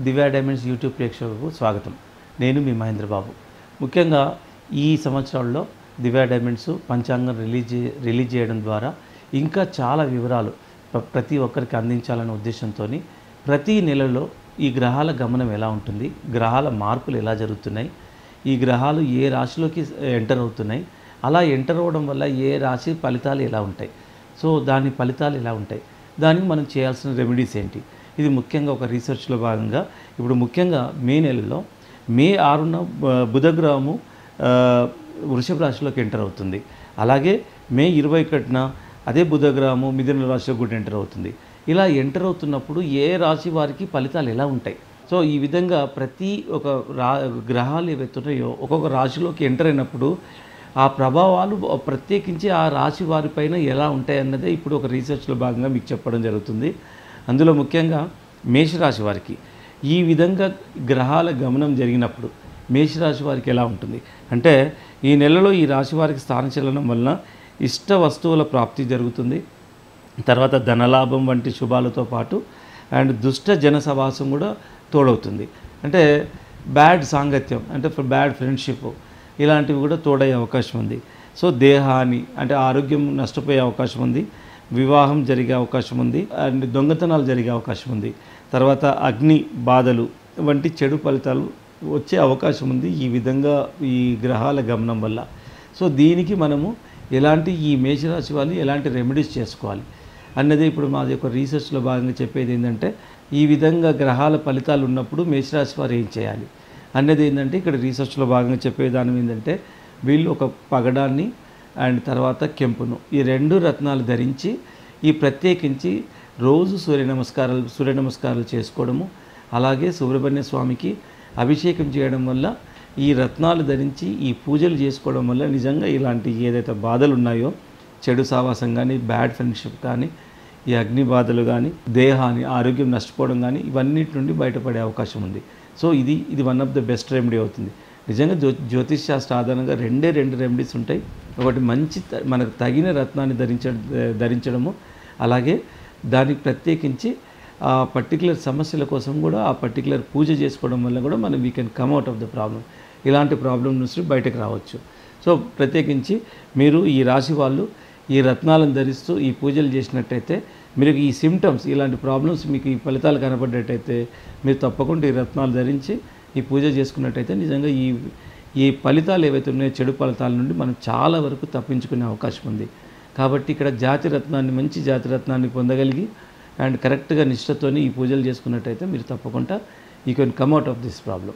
దివ్య diamonds YouTube ప్రేక్షకులకు స్వాగతం. నేను మీ మహేంద్ర బాబు. ముఖ్యంగా ఈ సంవత్సరాల్లో దివ్య డైమండ్స్ పంచాంగం రిలీజ్ చేయడం ద్వారా ఇంకా చాలా వివరాలు ప్రతి ఒక్కరికి అందించాలనే ఉద్దేశంతోని ప్రతి నెలలో ఈ గ్రహాల గమనం ఎలా ఉంటుంది, గ్రహాల మార్పులు ఎలా జరుగుతున్నాయి, ఈ గ్రహాలు ఏ రాశిలోకి ఎంటర్ అవుతున్నాయి, అలా ఎంటర్ అవ్వడం వల్ల ఏ రాశి ఫలితాలు ఎలా ఉంటాయి, సో దాని ఫలితాలు ఎలా ఉంటాయి, దానికి మనం చేయాల్సిన రెమెడీస్ ఏంటి, ఇది ముఖ్యంగా ఒక రీసెర్చ్లో భాగంగా ఇప్పుడు ముఖ్యంగా మే నెలలో మే 6న బుధగ్రహము వృషభ రాశిలోకి ఎంటర్ అవుతుంది. అలాగే మే 21న అదే బుధగ్రహము మిథున రాశిలో కూడా ఎంటర్ అవుతుంది. ఇలా ఎంటర్ అవుతున్నప్పుడు ఏ రాశి వారికి ఫలితాలు ఎలా ఉంటాయి, సో ఈ విధంగా ప్రతి ఒక గ్రహాలు ఏవైతున్నాయో ఒక్కొక్క రాశిలోకి ఎంటర్ అయినప్పుడు ఆ ప్రభావాలు ప్రత్యేకించి ఆ రాశి వారిపైన ఎలా ఉంటాయి అన్నదే ఇప్పుడు ఒక రీసెర్చ్లో భాగంగా మీకు చెప్పడం జరుగుతుంది. అందులో ముఖ్యంగా మేషరాశి వారికి ఈ విధంగా గ్రహాల గమనం జరిగినప్పుడు మేషరాశి వారికి ఎలా ఉంటుంది అంటే, ఈ నెలలో ఈ రాశి వారికి స్థానచలనం వలన ఇష్ట వస్తువుల ప్రాప్తి జరుగుతుంది. తర్వాత ధనలాభం వంటి శుభాలతో పాటు అండ్ దుష్ట జన సవాసం కూడా తోడవుతుంది. అంటే బ్యాడ్ సాంగత్యం అంటే బ్యాడ్ ఫ్రెండ్షిప్ ఇలాంటివి కూడా తోడయ్యే అవకాశం ఉంది. సో దేహాన్ని అంటే ఆరోగ్యం నష్టపోయే అవకాశం ఉంది, వివాహం జరిగే అవకాశం ఉంది, అండ్ దొంగతనాలు జరిగే అవకాశం ఉంది. తర్వాత అగ్ని బాధలు వంటి చెడు ఫలితాలు వచ్చే అవకాశం ఉంది ఈ విధంగా ఈ గ్రహాల గమనం వల్ల. సో దీనికి మనము ఎలాంటి ఈ మేషరాశి వాళ్ళు ఎలాంటి రెమెడీస్ చేసుకోవాలి అన్నది ఇప్పుడు మాది ఒక రీసెర్చ్లో భాగంగా చెప్పేది ఏంటంటే, ఈ విధంగా గ్రహాల ఫలితాలు ఉన్నప్పుడు మేషరాశి వారు ఏం చేయాలి అన్నది ఏంటంటే, ఇక్కడ రీసెర్చ్లో భాగంగా చెప్పే విధానం ఏంటంటే, వీళ్ళు ఒక పగడాన్ని అండ్ తర్వాత కెంపును ఈ 2 రత్నాలు ధరించి ఈ ప్రత్యేకించి రోజు సూర్య నమస్కారాలు చేసుకోవడము, అలాగే సుబ్రహ్మణ్య స్వామికి అభిషేకం చేయడం వల్ల ఈ రత్నాలు ధరించి ఈ పూజలు చేసుకోవడం వల్ల నిజంగా ఇలాంటి ఏదైతే బాధలు ఉన్నాయో చెడు సావాసం కానీ, బ్యాడ్ ఫ్రెండ్షిప్ కానీ, ఈ అగ్ని బాధలు కానీ, దేహాన్ని ఆరోగ్యం నష్టపోవడం కానీ ఇవన్నిటి నుండి బయటపడే అవకాశం ఉంది. సో ఇది one of the best remedy అవుతుంది. నిజంగా జ్యోతిష్ శాస్త్ర ఆధారంగా 2 రెమెడీస్ ఉంటాయి. ఒకటి మంచి మనకు తగిన రత్నాన్ని ధరించడము, అలాగే దానికి ప్రత్యేకించి ఆ పర్టికులర్ సమస్యల కోసం కూడా ఆ పర్టికులర్ పూజ చేసుకోవడం వల్ల కూడా మనం we can come out of the problem. ఇలాంటి ప్రాబ్లం నుంచి బయటకు రావచ్చు. సో ప్రత్యేకించి మీరు ఈ రాశి వాళ్ళు ఈ రత్నాలను ధరిస్తూ ఈ పూజలు చేసినట్టయితే మీరు ఈ సిమ్టమ్స్ ఇలాంటి ప్రాబ్లమ్స్ మీకు ఈ ఫలితాలు కనపడ్డట్టయితే మీరు తప్పకుండా ఈ రత్నాలు ధరించి ఈ పూజ చేసుకున్నట్టయితే నిజంగా ఈ ఫలితాలు ఏవైతే ఉన్నాయో చెడు ఫలితాల నుండి మనం చాలా వరకు తప్పించుకునే అవకాశం ఉంది. కాబట్టి ఇక్కడ మంచి జాతి రత్నాన్ని పొందగలిగి అండ్ కరెక్ట్గా నిష్ఠతోని ఈ పూజలు చేసుకున్నట్టయితే మీరు తప్పకుండా you can come out of this problem.